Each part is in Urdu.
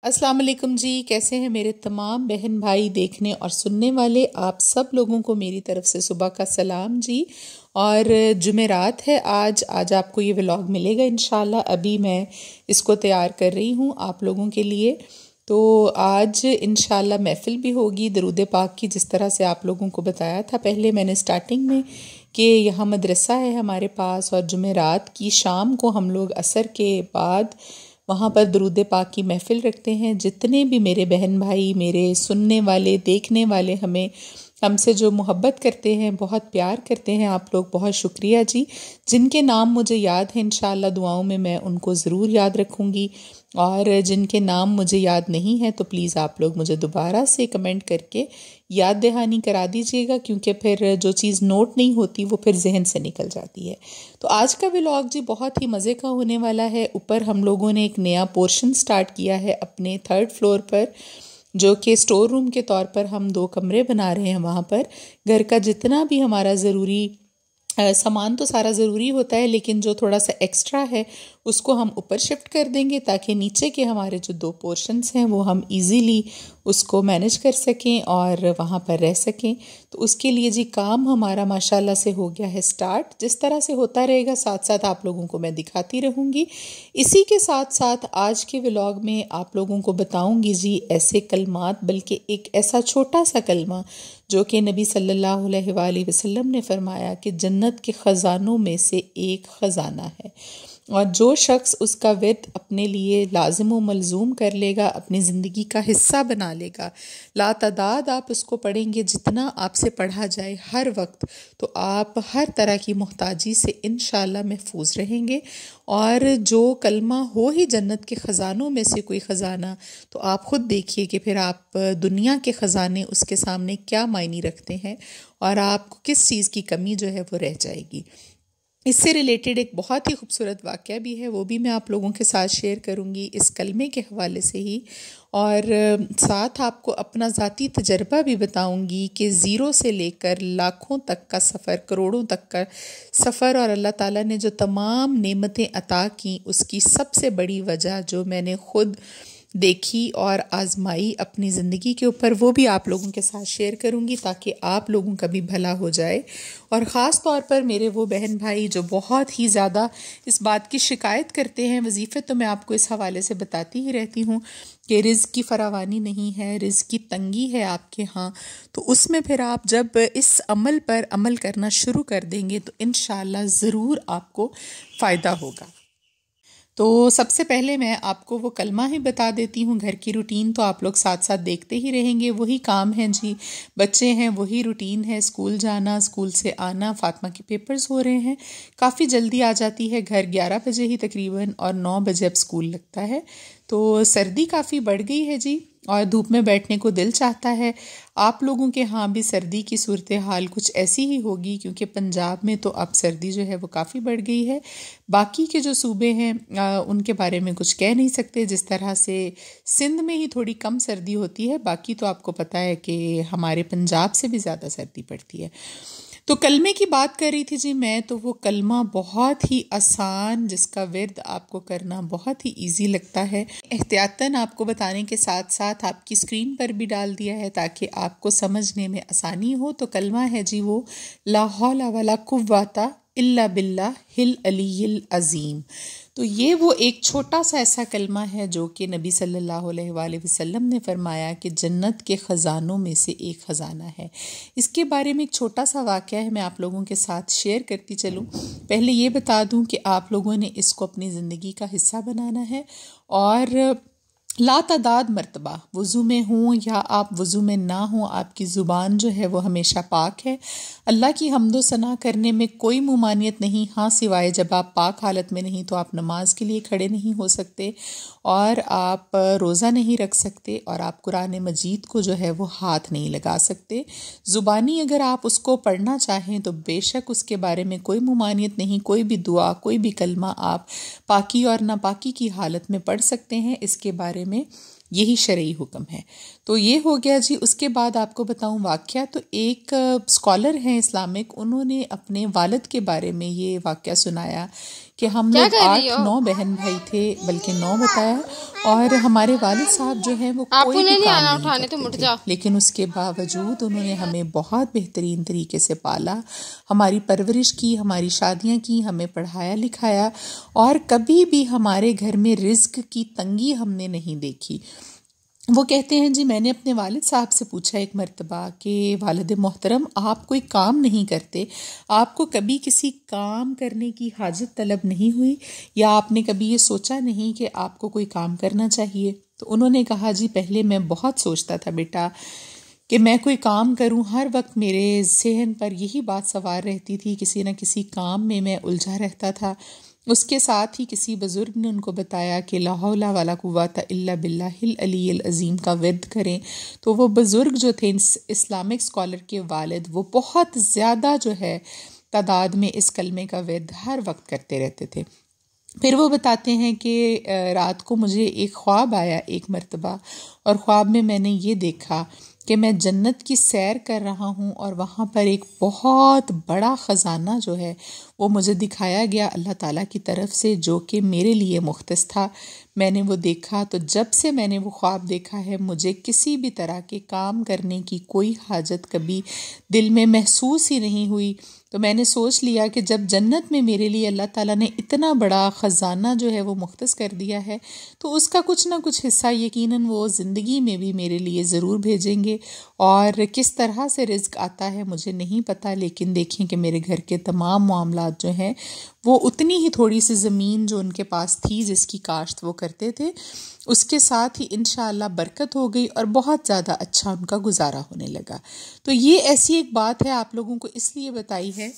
السلام علیکم جی، کیسے ہیں میرے تمام بہن بھائی دیکھنے اور سننے والے؟ آپ سب لوگوں کو میری طرف سے صبح کا سلام جی۔ اور جمعرات ہے آج آپ کو یہ ولاگ ملے گا انشاءاللہ۔ ابھی میں اس کو تیار کر رہی ہوں آپ لوگوں کے لیے، تو آج انشاءاللہ محفل بھی ہوگی درود پاک کی، جس طرح سے آپ لوگوں کو بتایا تھا پہلے میں نے سٹارٹنگ میں کہ یہاں مدرسہ ہے ہمارے پاس، اور جمعرات کی شام کو ہم لوگ عصر کے بعد وہاں پر درود پاک کی محفل رکھتے ہیں۔ جتنے بھی میرے بہن بھائی، میرے سننے والے، دیکھنے والے ہم سے جو محبت کرتے ہیں، بہت پیار کرتے ہیں، آپ لوگ بہت شکریہ جی۔ جن کے نام مجھے یاد ہیں انشاءاللہ دعاؤں میں ان کو ضرور یاد رکھوں گی، اور جن کے نام مجھے یاد نہیں ہے تو پلیز آپ لوگ مجھے دوبارہ سے کمنٹ کر کے یاد دہانی کرا دیجیے گا، کیونکہ پھر جو چیز نوٹ نہیں ہوتی وہ پھر ذہن سے نکل جاتی ہے۔ تو آج کا ولاگ جی بہت ہی مزے کا ہونے والا ہے۔ اوپر ہم لوگوں نے ایک نیا پورشن سٹارٹ کیا ہے اپنے 3rd فلور پر، جو کہ سٹور روم کے طور پر ہم 2 کمرے بنا رہے ہیں۔ وہاں پر گھر کا جتنا بھی ہمارا ضروری سامان تو سارا ضروری ہوتا ہے، لیکن جو تھوڑا سا ایکسٹرا ہے اس کو ہم اوپر شفٹ کر دیں گے، تاکہ نیچے کے ہمارے جو 2 پورشنز ہیں وہ ہم ایزیلی اس کو مینج کر سکیں اور وہاں پر رہ سکیں۔ تو اس کے لیے جی کام ہمارا ماشاءاللہ سے ہو گیا ہے سٹارٹ۔ جس طرح سے ہوتا رہے گا ساتھ ساتھ آپ لوگوں کو میں دکھاتی رہوں گی۔ اسی کے ساتھ ساتھ آج کے ولاگ میں آپ لوگوں کو بتاؤں گی جی ایسے کلمات، بلکہ ایک ایسا چھوٹا سا کلمہ جو کہ نبی صلی اللہ علیہ وآلہ وسلم نے فرمایا کہ جنت کے خزانوں میں سے ایک خزانہ ہے، اور جو شخص اس کا ورد اپنے لیے لازم و ملزوم کر لے گا، اپنی زندگی کا حصہ بنا لے گا، لا تعداد آپ اس کو پڑھیں گے، جتنا آپ سے پڑھا جائے ہر وقت، تو آپ ہر طرح کی محتاجی سے انشاءاللہ محفوظ رہیں گے۔ اور جو کلمہ ہو ہی جنت کے خزانوں میں سے کوئی خزانہ، تو آپ خود دیکھیے کہ پھر آپ دنیا کے خزانے اس کے سامنے کیا معنی رکھتے ہیں، اور آپ کو کس چیز کی کمی جو ہے وہ رہ جائے گی۔ اس سے ریلیٹڈ ایک بہت ہی خوبصورت واقعہ بھی ہے، وہ بھی میں آپ لوگوں کے ساتھ شیئر کروں گی اس کلمے کے حوالے سے ہی، اور ساتھ آپ کو اپنا ذاتی تجربہ بھی بتاؤں گی کہ 0 سے لے کر لاکھوں تک کا سفر، کروڑوں تک کا سفر، اور اللہ تعالیٰ نے جو تمام نعمتیں عطا کیں اس کی سب سے بڑی وجہ جو میں نے خود دیکھی اور آزمائی اپنی زندگی کے اوپر، وہ بھی آپ لوگوں کے ساتھ شیئر کروں گی، تاکہ آپ لوگوں کا بھی بھلا ہو جائے۔ اور خاص طور پر میرے وہ بہن بھائی جو بہت ہی زیادہ اس بات کی شکایت کرتے ہیں، وظیفے تو میں آپ کو اس حوالے سے بتاتی ہی رہتی ہوں کہ رزق کی فراوانی نہیں ہے، رزق کی تنگی ہے آپ کے ہاں، تو اس میں پھر آپ جب اس عمل پر عمل کرنا شروع کر دیں گے تو انشاءاللہ ضرور آپ کو فائدہ ہوگا۔ تو سب سے پہلے میں آپ کو وہ کلمہ ہی بتا دیتی ہوں۔ گھر کی روٹین تو آپ لوگ ساتھ ساتھ دیکھتے ہی رہیں گے، وہی کام ہیں جی، بچے ہیں، وہی روٹین ہے، اسکول جانا، اسکول سے آنا، فاطمہ کے پیپرز ہو رہے ہیں، کافی جلدی آ جاتی ہے گھر، 11 بجے ہی تقریباً، اور 9 بجے اب اسکول لگتا ہے۔ تو سردی کافی بڑھ گئی ہے جی، اور دھوپ میں بیٹھنے کو دل چاہتا ہے۔ آپ لوگوں کے ہاں بھی سردی کی صورتحال کچھ ایسی ہی ہوگی، کیونکہ پنجاب میں تو اب سردی جو ہے وہ کافی بڑھ گئی ہے۔ باقی کے جو صوبے ہیں ان کے بارے میں کچھ کہہ نہیں سکتے، جس طرح سے سندھ میں ہی تھوڑی کم سردی ہوتی ہے، باقی تو آپ کو پتہ ہے کہ ہمارے پنجاب سے بھی زیادہ سردی پڑتی ہے۔ تو کلمے کی بات کر رہی تھی جی میں، تو وہ کلمہ بہت ہی آسان، جس کا ورد آپ کو کرنا بہت ہی ایزی لگتا ہے، احتیاطاً آپ کو بتانے کے ساتھ ساتھ آپ کی اسکرین پر بھی ڈال دیا ہے تاکہ آپ کو سمجھنے میں آسانی ہو۔ تو کلمہ ہے جی وہ لا حول ولا قوۃ الا باللہ العلی العظیم۔ تو یہ وہ ایک چھوٹا سا ایسا کلمہ ہے جو کہ نبی صلی اللہ علیہ وآلہ وسلم نے فرمایا کہ جنت کے خزانوں میں سے ایک خزانہ ہے۔ اس کے بارے میں ایک چھوٹا سا واقعہ ہے، میں آپ لوگوں کے ساتھ شیئر کرتی چلوں۔ پہلے یہ بتا دوں کہ آپ لوگوں نے اس کو اپنی زندگی کا حصہ بنانا ہے، اور لا تعداد مرتبہ وضو میں ہوں یا آپ وضو میں نہ ہوں، آپ کی زبان جو ہے وہ ہمیشہ پاک ہے۔ اللہ کی حمد و ثنا کرنے میں کوئی ممانعت نہیں، ہاں سوائے جب آپ پاک حالت میں نہیں تو آپ نماز کے لیے کھڑے نہیں ہو سکتے، اور آپ روزہ نہیں رکھ سکتے، اور آپ قرآن مجید کو جو ہے وہ ہاتھ نہیں لگا سکتے۔ زبانی اگر آپ اس کو پڑھنا چاہیں تو بے شک اس کے بارے میں کوئی ممانعت نہیں، کوئی بھی دعا، کوئی بھی کلمہ آپ پاکی اور ناپاکی کی حالت میں پڑھ سکتے ہیں، اس کے بارے میں یہی شرعی حکم ہے۔ تو یہ ہو گیا جی۔ اس کے بعد آپ کو بتاؤں واقعہ، تو ایک اسکالر ہیں اسلامک، انہوں نے اپنے والد کے بارے میں یہ واقعہ سنایا کہ ہم لوگ 8-9 بہن بھائی تھے، بلکہ 9 بتایا، اور ہمارے والد صاحب جو ہیں وہ کوئی بھی کام نہیں کرتے تھے، لیکن اس کے باوجود انہوں نے ہمیں بہت بہترین طریقے سے پالا، ہماری پرورش کی، ہماری شادیاں کی، ہمیں پڑھایا لکھایا، اور کبھی بھی ہمارے گھر میں رزق کی تنگی ہم نے نہیں دیکھی۔ وہ کہتے ہیں جی میں نے اپنے والد صاحب سے پوچھا ایک مرتبہ کہ والد محترم آپ کوئی کام نہیں کرتے، آپ کو کبھی کسی کام کرنے کی حاجت طلب نہیں ہوئی، یا آپ نے کبھی یہ سوچا نہیں کہ آپ کو کوئی کام کرنا چاہیے؟ تو انہوں نے کہا جی پہلے میں بہت سوچتا تھا بیٹا کہ میں کوئی کام کروں، ہر وقت میرے ذہن پر یہی بات سوار رہتی تھی، کسی نہ کسی کام میں الجھا رہتا تھا۔ اس کے ساتھ ہی کسی بزرگ نے ان کو بتایا کہ لا حول ولا قوت الا باللہ العلی العظیم کا ورد کریں، تو وہ بزرگ جو تھے اسلامک اسکالر کے والد، وہ بہت زیادہ جو ہے تعداد میں اس کلمے کا ورد ہر وقت کرتے رہتے تھے۔ پھر وہ بتاتے ہیں کہ رات کو مجھے ایک خواب آیا ایک مرتبہ، اور خواب میں نے یہ دیکھا کہ میں جنت کی سیر کر رہا ہوں، اور وہاں پر ایک بہت بڑا خزانہ جو ہے وہ مجھے دکھایا گیا اللہ تعالیٰ کی طرف سے، جو کہ میرے لیے مختص تھا۔ میں نے وہ دیکھا، تو جب سے میں نے وہ خواب دیکھا ہے مجھے کسی بھی طرح کے کام کرنے کی کوئی حاجت کبھی دل میں محسوس ہی نہیں ہوئی۔ تو میں نے سوچ لیا کہ جب جنت میں میرے لیے اللہ تعالیٰ نے اتنا بڑا خزانہ جو ہے وہ مختص کر دیا ہے، تو اس کا کچھ نہ کچھ حصہ یقیناً وہ زندگی میں بھی میرے لیے ضرور بھیجیں گے۔ اور کس طرح سے رزق آتا ہے مجھے نہیں پتہ، لیکن دیکھیں کہ میرے گھر کے تمام معاملات جو ہیں وہ اتنی ہی تھوڑی سی زمین جو ان کے پاس تھی جس کی کاشت وہ کرتے تھے، اس کے ساتھ ہی انشاءاللہ برکت ہو گئی، اور بہت زیادہ اچھا ان کا گزارا ہونے لگا۔ تو یہ ایسی ایک بات ہے آپ لوگوں کو اس لیے بتائی ہے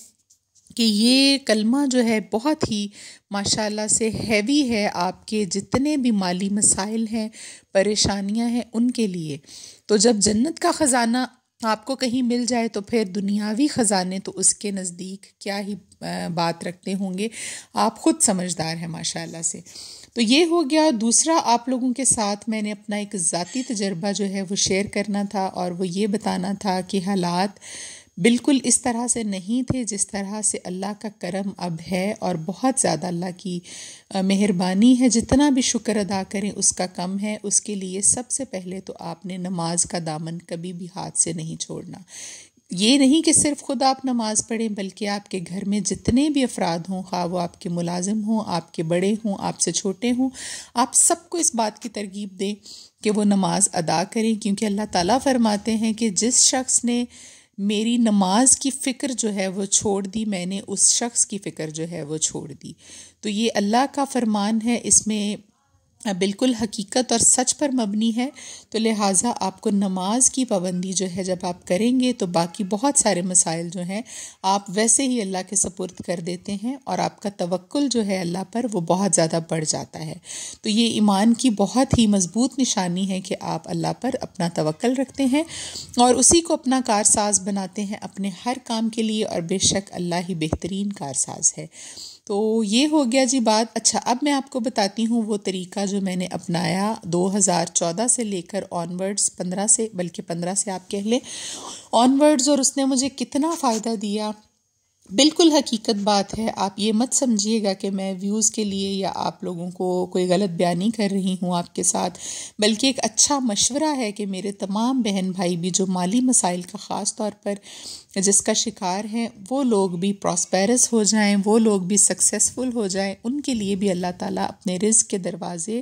کہ یہ کلمہ جو ہے بہت ہی ماشاءاللہ سے ہیوی ہے، آپ کے جتنے بھی مالی مسائل ہیں، پریشانیاں ہیں، ان کے لیے۔ تو جب جنت کا خزانہ آپ کو کہیں مل جائے تو پھر دنیاوی خزانے تو اس کے نزدیک کیا ہی بات رکھتے ہوں گے، آپ خود سمجھدار ہیں ماشاءاللہ سے۔ تو یہ ہو گیا۔ دوسرا آپ لوگوں کے ساتھ میں نے اپنا ایک ذاتی تجربہ جو ہے وہ شیئر کرنا تھا، اور وہ یہ بتانا تھا کہ حالات بالکل اس طرح سے نہیں تھے جس طرح سے اللہ کا کرم اب ہے، اور بہت زیادہ اللہ کی مہربانی ہے، جتنا بھی شکر ادا کریں اس کا کم ہے۔ اس کے لیے سب سے پہلے تو آپ نے نماز کا دامن کبھی بھی ہاتھ سے نہیں چھوڑنا۔ یہ نہیں کہ صرف خود آپ نماز پڑھیں، بلکہ آپ کے گھر میں جتنے بھی افراد ہوں، خواہ وہ آپ کے ملازم ہوں، آپ کے بڑے ہوں، آپ سے چھوٹے ہوں، آپ سب کو اس بات کی ترغیب دیں کہ وہ نماز ادا کریں، کیونکہ اللہ تعالیٰ فرماتے ہیں کہ جس شخص نے میری نماز کی فکر جو ہے وہ چھوڑ دی، میں نے اس شخص کی فکر جو ہے وہ چھوڑ دی۔ تو یہ اللہ کا فرمان ہے، اس میں بالکل حقیقت اور سچ پر مبنی ہے۔ تو لہٰذا آپ کو نماز کی پابندی جو ہے جب آپ کریں گے تو باقی بہت سارے مسائل جو ہیں آپ ویسے ہی اللہ کے سپرد کر دیتے ہیں، اور آپ کا توکل جو ہے اللہ پر وہ بہت زیادہ بڑھ جاتا ہے۔ تو یہ ایمان کی بہت ہی مضبوط نشانی ہے کہ آپ اللہ پر اپنا توکل رکھتے ہیں اور اسی کو اپنا کارساز بناتے ہیں اپنے ہر کام کے لیے، اور بے شک اللہ ہی بہترین کارساز ہے۔ تو یہ ہو گیا جی بات۔ اچھا، اب میں آپ کو بتاتی ہوں وہ طریقہ جو میں نے اپنایا 2014 سے لے کر آنورڈز، 15 سے آپ کہہ لیں آنورڈز، اور اس نے مجھے کتنا فائدہ دیا۔ بالکل حقیقت بات ہے، آپ یہ مت سمجھیے گا کہ میں ویوز کے لیے یا آپ لوگوں کو کوئی غلط بیانی کر رہی ہوں آپ کے ساتھ، بلکہ ایک اچھا مشورہ ہے کہ میرے تمام بہن بھائی بھی جو مالی مسائل کا خاص طور پر جس کا شکار ہیں، وہ لوگ بھی پراسپیرس ہو جائیں، وہ لوگ بھی سکسیسفل ہو جائیں، ان کے لیے بھی اللہ تعالیٰ اپنے رزق کے دروازے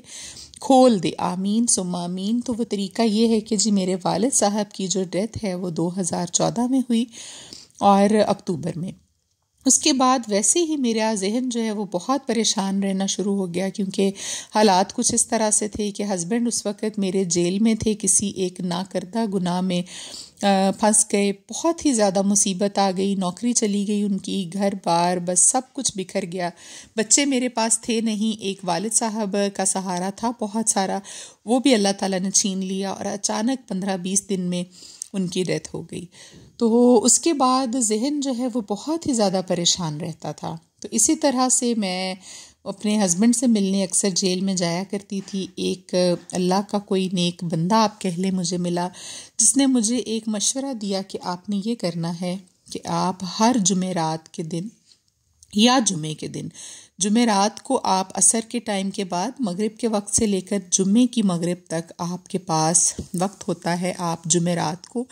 کھول دے۔ آمین ثم آمین۔ تو وہ طریقہ یہ ہے کہ جی میرے والد صاحب کی جو ڈیتھ ہے وہ 2014 میں ہوئی، اور اکتوبر میں۔ اس کے بعد ویسے ہی میرا ذہن جو ہے وہ بہت پریشان رہنا شروع ہو گیا، کیونکہ حالات کچھ اس طرح سے تھے کہ ہسبینڈ اس وقت میرے جیل میں تھے، کسی ایک ناکردہ گناہ میں پھنس گئے، بہت ہی زیادہ مصیبت آ گئی، نوکری چلی گئی ان کی، گھر بار بس سب کچھ بکھر گیا، بچے میرے پاس تھے نہیں، ایک والد صاحب کا سہارا تھا بہت سارا، وہ بھی اللہ تعالیٰ نے چھین لیا، اور اچانک 15-20 دن میں ان کی ڈیتھ ہو گئی۔ تو اس کے بعد ذہن جو ہے وہ بہت ہی زیادہ پریشان رہتا تھا۔ تو اسی طرح سے میں اپنے ہسبینڈ سے ملنے اکثر جیل میں جایا کرتی تھی۔ ایک اللہ کا کوئی نیک بندہ آپ کہہ لیں مجھے ملا، جس نے مجھے ایک مشورہ دیا کہ آپ نے یہ کرنا ہے کہ آپ ہر جمعرات کے دن یا جمعے کے دن جمعرات کو آپ عصر کے ٹائم کے بعد مغرب کے وقت سے لے کر جمعے کی مغرب تک آپ کے پاس وقت ہوتا ہے. آپ جمعرات کو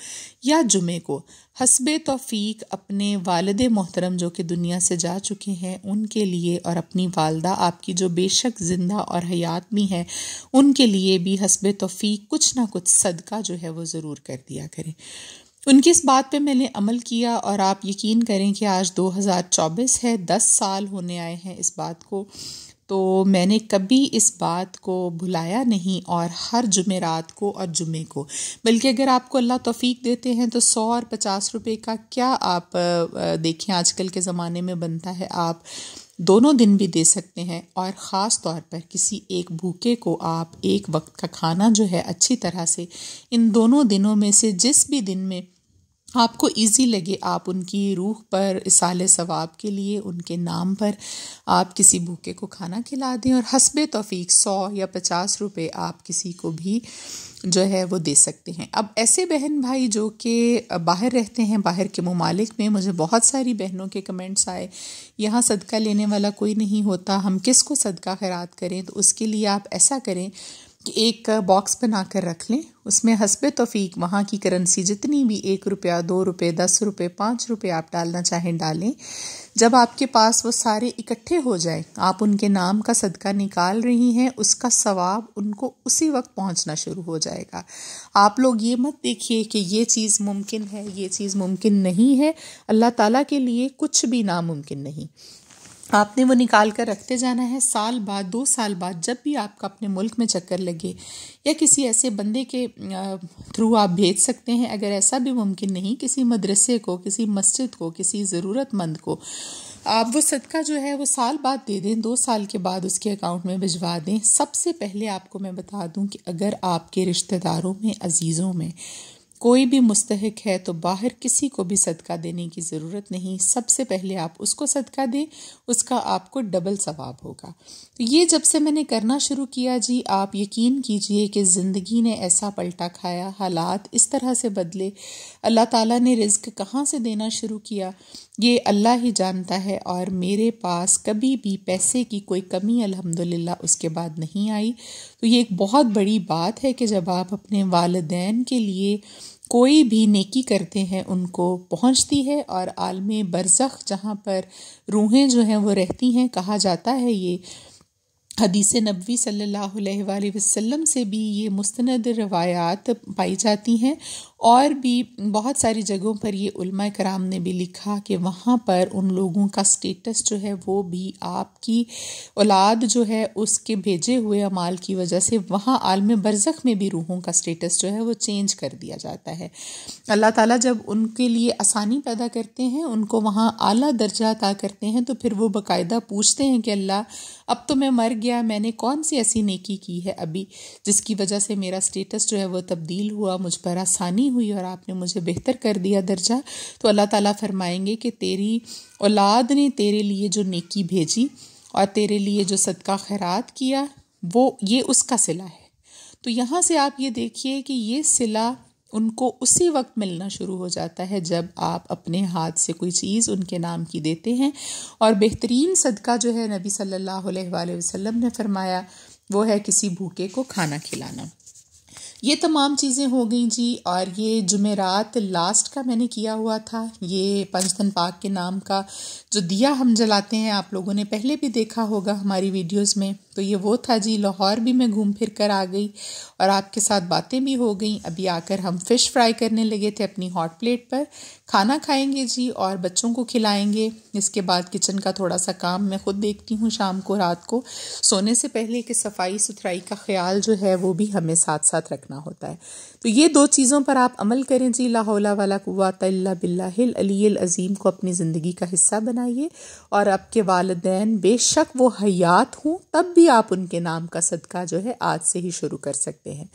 یا جمعے کو حسب توفیق اپنے والد محترم جو کہ دنیا سے جا چکے ہیں ان کے لیے، اور اپنی والدہ آپ کی جو بے شک زندہ اور حیات میں ہے ان کے لیے بھی حسب توفیق کچھ نہ کچھ صدقہ جو ہے وہ ضرور کر دیا کریں. ان کی اس بات پہ میں نے عمل کیا، اور آپ یقین کریں کہ آج 2024 ہے، 10 سال ہونے آئے ہیں اس بات کو. تو میں نے کبھی اس بات کو بھلایا نہیں، اور ہر جمعرات کو اور جمعے کو، بلکہ اگر آپ کو اللہ توفیق دیتے ہیں تو 100 اور 50 روپے کا کیا آپ دیکھیں آج کل کے زمانے میں بنتا ہے، آپ دونوں دن بھی دے سکتے ہیں. اور خاص طور پر کسی ایک بھوکے کو آپ ایک وقت کا کھانا جو ہے اچھی طرح سے ان دونوں دنوں میں سے جس بھی دن میں آپ کو ایزی لگے، آپ ان کی روح پر اصال ثواب کے لیے ان کے نام پر آپ کسی بھوکے کو کھانا کھلا دیں، اور حسب توفیق 100 یا 50 روپے آپ کسی کو بھی جو ہے وہ دے سکتے ہیں. اب ایسے بہن بھائی جو کہ باہر رہتے ہیں، باہر کے ممالک میں، مجھے بہت ساری بہنوں کے کمنٹس آئے یہاں صدقہ لینے والا کوئی نہیں ہوتا، ہم کس کو صدقہ خیرات کریں. تو اس کے لیے آپ ایسا کریں کہ ایک باکس بنا کر رکھ لیں، اس میں حسب توفیق وہاں کی کرنسی جتنی بھی 1 روپیہ 2 روپے 10 روپے 5 روپے آپ ڈالنا چاہیں ڈالیں. جب آپ کے پاس وہ سارے اکٹھے ہو جائیں، آپ ان کے نام کا صدقہ نکال رہی ہیں، اس کا ثواب ان کو اسی وقت پہنچنا شروع ہو جائے گا. آپ لوگ یہ مت دیکھیے کہ یہ چیز ممکن ہے، یہ چیز ممکن نہیں ہے. اللہ تعالیٰ کے لیے کچھ بھی ناممکن نہیں. آپ نے وہ نکال کر رکھتے جانا ہے. سال بعد 2 سال بعد جب بھی آپ کا اپنے ملک میں چکر لگے، یا کسی ایسے بندے کے تھرو آپ بھیج سکتے ہیں، اگر ایسا بھی ممکن نہیں، کسی مدرسے کو، کسی مسجد کو، کسی ضرورت مند کو آپ وہ صدقہ جو ہے وہ سال بعد دے دیں، 2 سال کے بعد اس کے اکاؤنٹ میں بھجوا دیں. سب سے پہلے آپ کو میں بتا دوں کہ اگر آپ کے رشتہ داروں میں، عزیزوں میں کوئی بھی مستحق ہے تو باہر کسی کو بھی صدقہ دینے کی ضرورت نہیں. سب سے پہلے آپ اس کو صدقہ دیں، اس کا آپ کو ڈبل ثواب ہوگا. تو یہ جب سے میں نے کرنا شروع کیا جی، آپ یقین کیجئے کہ زندگی نے ایسا پلٹا کھایا، حالات اس طرح سے بدلے، اللہ تعالیٰ نے رزق کہاں سے دینا شروع کیا یہ اللہ ہی جانتا ہے. اور میرے پاس کبھی بھی پیسے کی کوئی کمی الحمدللہ اس کے بعد نہیں آئی. تو یہ ایک بہت بڑی بات ہے کہ جب آپ اپنے والدین کے لیے کوئی بھی نیکی کرتے ہیں ان کو پہنچتی ہے. اور عالم برزخ جہاں پر روحیں جو ہیں وہ رہتی ہیں، کہا جاتا ہے، یہ حدیث نبوی صلی اللہ علیہ وآلہ وسلم سے بھی یہ مستند روایات پائی جاتی ہیں، اور بھی بہت ساری جگہوں پر یہ علماء کرام نے بھی لکھا کہ وہاں پر ان لوگوں کا سٹیٹس جو ہے وہ بھی آپ کی اولاد جو ہے اس کے بھیجے ہوئے اعمال کی وجہ سے وہاں عالم برزخ میں بھی روحوں کا سٹیٹس جو ہے وہ چینج کر دیا جاتا ہے. اللہ تعالیٰ جب ان کے لیے آسانی پیدا کرتے ہیں، ان کو وہاں اعلیٰ درجہ عطا کرتے ہیں، تو پھر وہ باقاعدہ پوچھتے ہیں کہ اللہ اب تو میں مر گیا، میں نے کون سی ایسی نیکی کی ہے ابھی جس کی وجہ سے میرا سٹیٹس جو ہے وہ تبدیل ہوا، مجھ پر آسانی ہوئی اور آپ نے مجھے بہتر کر دیا درجہ. تو اللہ تعالیٰ فرمائیں گے کہ تیری اولاد نے تیرے لیے جو نیکی بھیجی اور تیرے لیے جو صدقہ خیرات کیا وہ یہ اس کا صلہ ہے. تو یہاں سے آپ یہ دیکھیے کہ یہ صلہ ان کو اسی وقت ملنا شروع ہو جاتا ہے جب آپ اپنے ہاتھ سے کوئی چیز ان کے نام کی دیتے ہیں. اور بہترین صدقہ جو ہے نبی صلی اللہ علیہ وآلہ وسلم نے فرمایا وہ ہے کسی بھوکے کو کھانا کھلانا. یہ تمام چیزیں ہو گئیں جی. اور یہ جمعرات لاسٹ کا میں نے کیا ہوا تھا، یہ پنجتن پاک کے نام کا جو دیا ہم جلاتے ہیں، آپ لوگوں نے پہلے بھی دیکھا ہوگا ہماری ویڈیوز میں. تو یہ وہ تھا جی. لاہور بھی میں گھوم پھر کر آ گئی اور آپ کے ساتھ باتیں بھی ہو گئیں. ابھی آ کر ہم فش فرائی کرنے لگے تھے اپنی ہاٹ پلیٹ پر، کھانا کھائیں گے جی اور بچوں کو کھلائیں گے. اس کے بعد کچن کا تھوڑا سا کام میں خود دیکھتی ہوں شام کو، رات کو سونے سے پہلے، کہ صفائی ستھرائی کا خیال جو ہے وہ بھی ہمیں ساتھ ساتھ رکھنا ہوتا ہے. تو یہ 2 چیزوں پر آپ عمل کریں جی. لا حول ولا قوۃ الا باللہ العلی العظیم کو اپنی زندگی کا حصہ بنائیے. اور آپ کے والدین بے شک وہ حیات ہوں تب بھی آپ ان کے نام کا صدقہ جو ہے آج سے ہی شروع کر سکتے ہیں.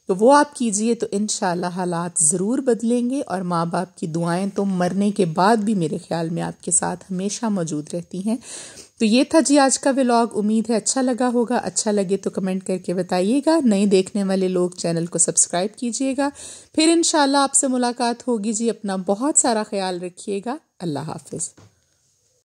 تو وہ آپ کیجئے تو انشاءاللہ حالات ضرور بدلیں گے. اور ماں باپ کی دعائیں تو مرنے کے بعد بھی میرے خیال میں آپ کے ساتھ ہمیشہ موجود رہتی ہیں. تو یہ تھا جی آج کا ولاگ. امید ہے اچھا لگا ہوگا. اچھا لگے تو کمنٹ کر کے بتائیے گا. نئے دیکھنے والے لوگ چینل کو سبسکرائب کیجئے گا. پھر انشاءاللہ آپ سے ملاقات ہوگی جی. اپنا بہت سارا خیال رکھیے گا. اللہ حافظ.